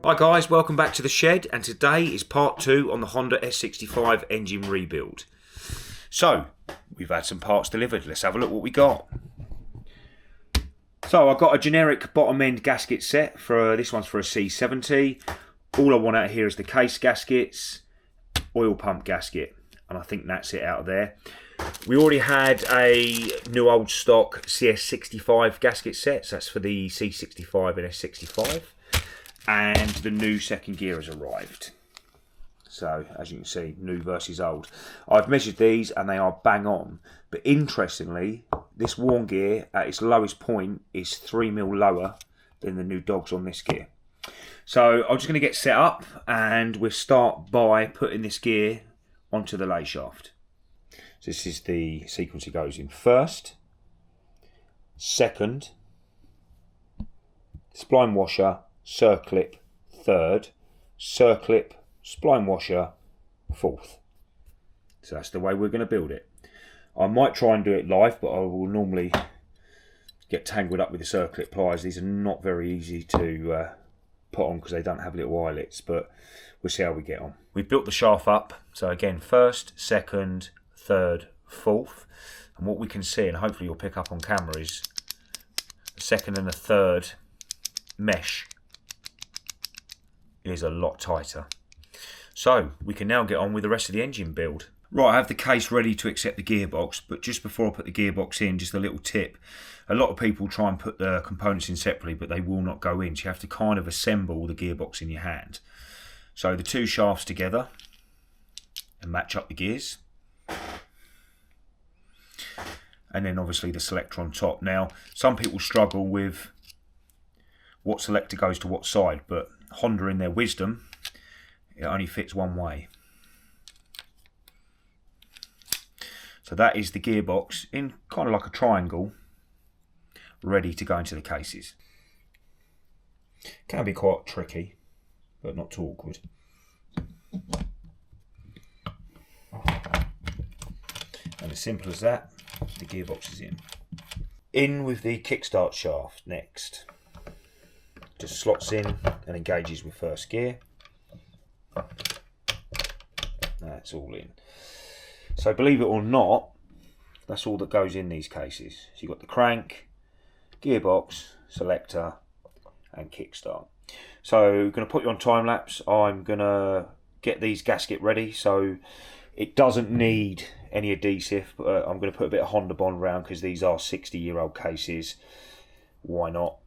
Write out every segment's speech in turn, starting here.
Hi guys, welcome back to the shed, and today is part 2 on the Honda S65 engine rebuild. So, we've had some parts delivered. Let's have a look what we got. So, I've got a generic bottom end gasket set. This one's for a C70. All I want out here is the case gaskets, oil pump gasket, and I think that's it out of there. We already had a new old stock CS65 gasket set, so that's for the C65 and S65. And the new second gear has arrived. So, as you can see, new versus old. I've measured these and they are bang on. But interestingly, this worn gear at its lowest point is 3mm lower than the new dogs on this gear. So, I'm just going to get set up and we'll start by putting this gear onto the lay shaft. So this is the sequence it goes in. First, second, spline washer, circlip, third, circlip, spline washer, fourth. So that's the way we're going to build it. I might try and do it live, but I will normally get tangled up with the circlip pliers. These are not very easy to put on because they don't have little eyelets, but we'll see how we get on. We've built the shaft up. So again, first, second, third, fourth. And what we can see, and hopefully you'll pick up on camera, is the second and the third mesh is a lot tighter. So we can now get on with the rest of the engine build. Right, I have the case ready to accept the gearbox, but just before I put the gearbox in, just a little tip. A lot of people try and put the components in separately, but they will not go in. So you have to kind of assemble the gearbox in your hand. So the two shafts together and match up the gears. And then obviously the selector on top. Now, some people struggle with what selector goes to what side, but Honda, in their wisdom, it only fits one way. So that is the gearbox in kind of like a triangle, ready to go into the cases. Can be quite tricky, but not too awkward. And as simple as that, the gearbox is in. In with the kickstart shaft next. Just slots in and engages with first gear. That's all in. So believe it or not, that's all that goes in these cases. So you've got the crank, gearbox, selector and kickstart. So I'm going to put you on time lapse. I'm going to get these gasket ready. So it doesn't need any adhesive. I'm going to put a bit of Honda Bond around because these are 60-year-old cases. Why not?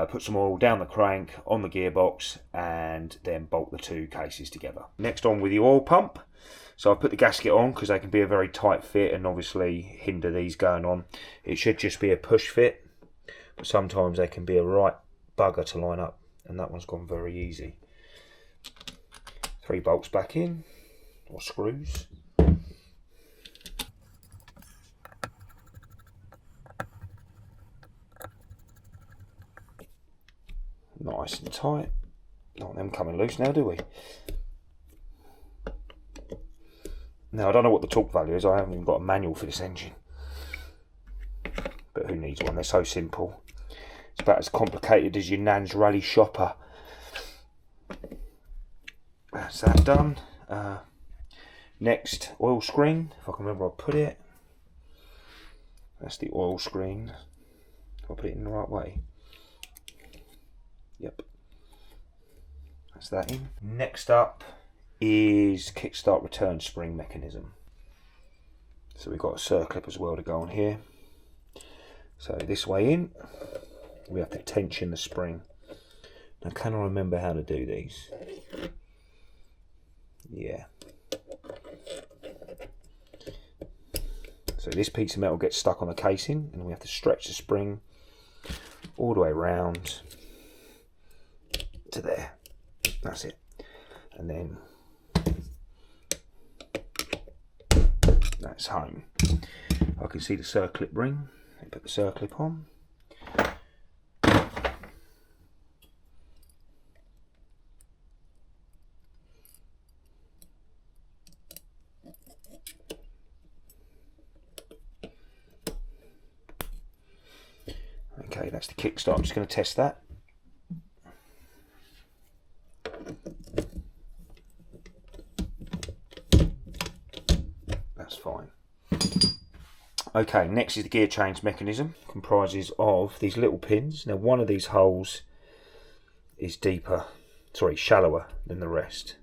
Put some oil down the crank, on the gearbox, and then bolt the two cases together. Next on with the oil pump. So I've put the gasket on because they can be a very tight fit and obviously hinder these going on. It should just be a push fit, but sometimes they can be a right bugger to line up, and that one's gone very easy. 3 bolts back in, or screws. Nice and tight. Don't want them coming loose now, do we? Now, I don't know what the torque value is. I haven't even got a manual for this engine. But who needs one? They're so simple. It's about as complicated as your nan's rally shopper. That's that done. Next, oil screen. If I can remember, I'll put it. That's the oil screen. I'll put it in the right way. Yep, that's that in. Next up is kickstart return spring mechanism. So we've got a circlip as well to go on here. So this way in, we have to tension the spring. Now, can I remember how to do these? Yeah. So this piece of metal gets stuck on the casing, and we have to stretch the spring all the way around to there. That's it. And then that's home. I can see the circlip ring. Put the circlip on. Okay, that's the kickstart. I'm just going to test that. Okay, next is the gear change mechanism. Comprises of these little pins. Now one of these holes is shallower than the rest,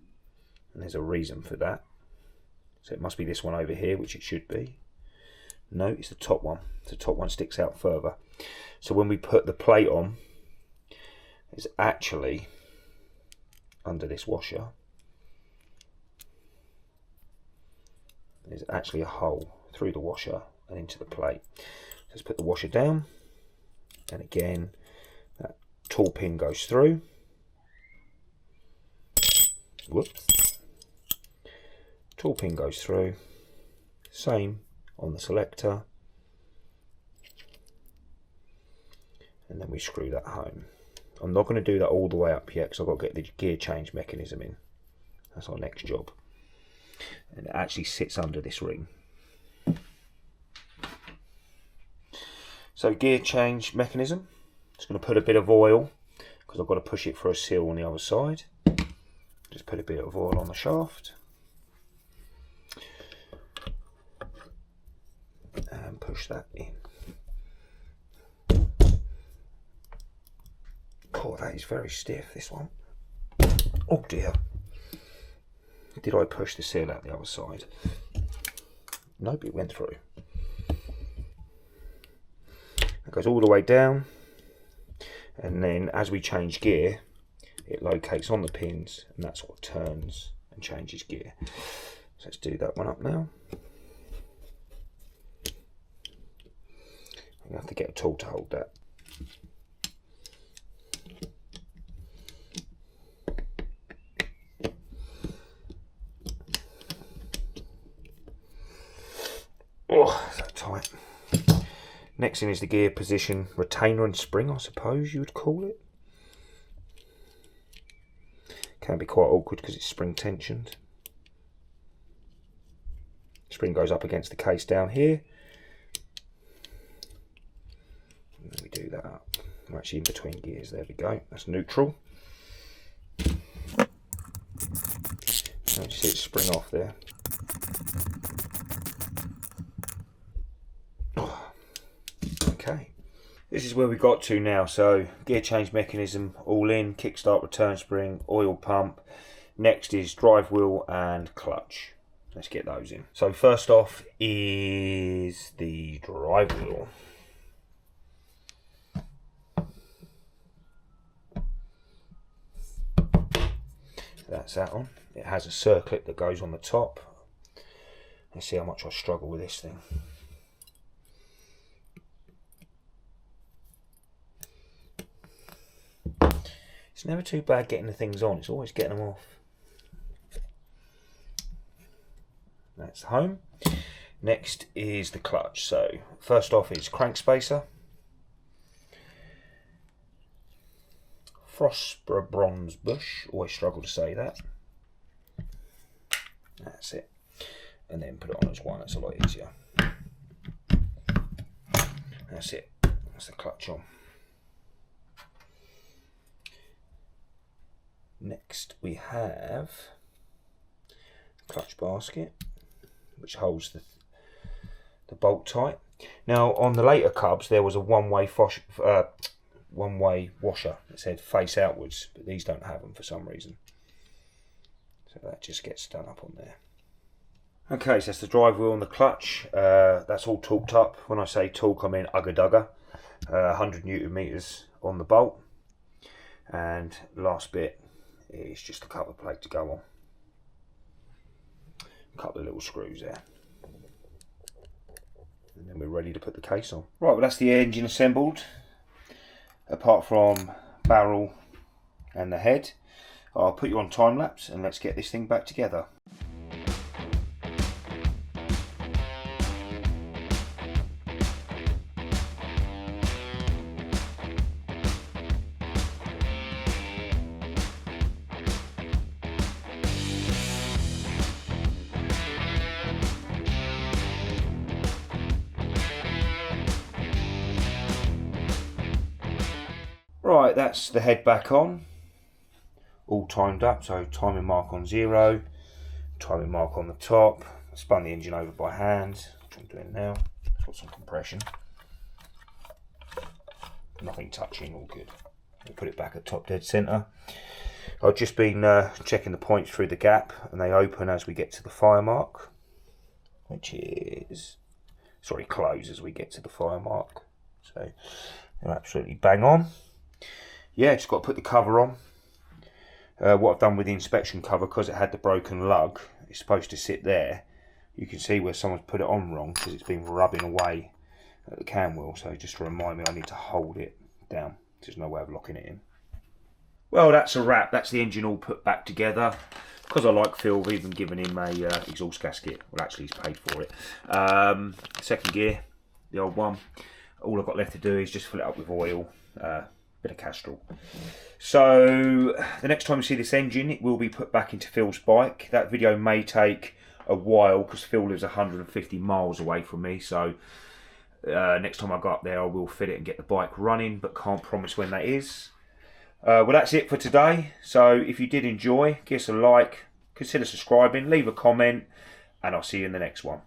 and there's a reason for that. So it must be this one over here, which it should be. No, it's the top one. The top one sticks out further. So when we put the plate on, it's actually under this washer. There's actually a hole through the washer and into the plate. Let's put the washer down, and again that tall pin goes through. Whoops. Tall pin goes through. Same on the selector, and then we screw that home. I'm not going to do that all the way up yet because I've got to get the gear change mechanism in. That's our next job. And it actually sits under this ring. So gear change mechanism, just going to put a bit of oil because I've got to push it for a seal on the other side. Just put a bit of oil on the shaft and push that in. Oh, that is very stiff, this one. Oh dear. Did I push the seal out the other side? Nope, it went through. It goes all the way down, and then as we change gear, it locates on the pins, and that's what turns and changes gear. So let's do that one up now. I'm going to have to get a tool to hold that. Oh, so tight. Next thing is the gear position retainer and spring, I suppose you would call it. Can be quite awkward because it's spring tensioned. Spring goes up against the case down here. And then we do that up. We're actually in between gears, there we go. That's neutral. Now you see it spring off there. Okay, this is where we got to now. So gear change mechanism all in, kickstart, return spring, oil pump. Next is drive wheel and clutch. Let's get those in. So first off is the drive wheel. That's that on. It has a circlip that goes on the top. Let's see how much I struggle with this thing. It's never too bad getting the things on, it's always getting them off. That's home. Next is the clutch. So first off is crank spacer. Frostbra bronze bush, always struggle to say that. That's it. And then put it on as one, that's a lot easier. That's it, that's the clutch on. Next we have clutch basket, which holds the bolt tight. Now on the later Cubs there was a one-way washer that said face outwards, but these don't have them for some reason. So that just gets done up on there. Okay, so that's the drive wheel and the clutch. That's all torqued up. When I say torque, I mean ugga dugga. 100 Newton meters on the bolt. And last bit is just a cover plate to go on. A couple of little screws there. And then we're ready to put the case on. Right, well that's the engine assembled. Apart from barrel and the head. I'll put you on time lapse and let's get this thing back together. Right, that's the head back on, all timed up, so timing mark on 0, timing mark on the top. I spun the engine over by hand, which I'm doing now. Got some compression. Nothing touching, all good. We'll put it back at top dead centre. I've just been checking the points through the gap, and they open as we get to the fire mark, which is, sorry, close as we get to the fire mark. So they're absolutely bang on. Yeah, just got to put the cover on. What I've done with the inspection cover, because it had the broken lug, it's supposed to sit there. You can see where someone's put it on wrong because it's been rubbing away at the cam wheel. So just to remind me, I need to hold it down. There's no way of locking it in. Well, that's a wrap. That's the engine all put back together. Because I like Phil, I've even given him a exhaust gasket. Well, actually, he's paid for it. Second gear, the old one. All I've got left to do is just fill it up with oil, bit of Castrol. So the next time you see this engine, it will be put back into Phil's bike. That video may take a while because Phil lives 150 miles away from me. So next time I go up there, I will fit it and get the bike running, but can't promise when that is. Well, that's it for today. So if you did enjoy, give us a like, consider subscribing, leave a comment, and I'll see you in the next one.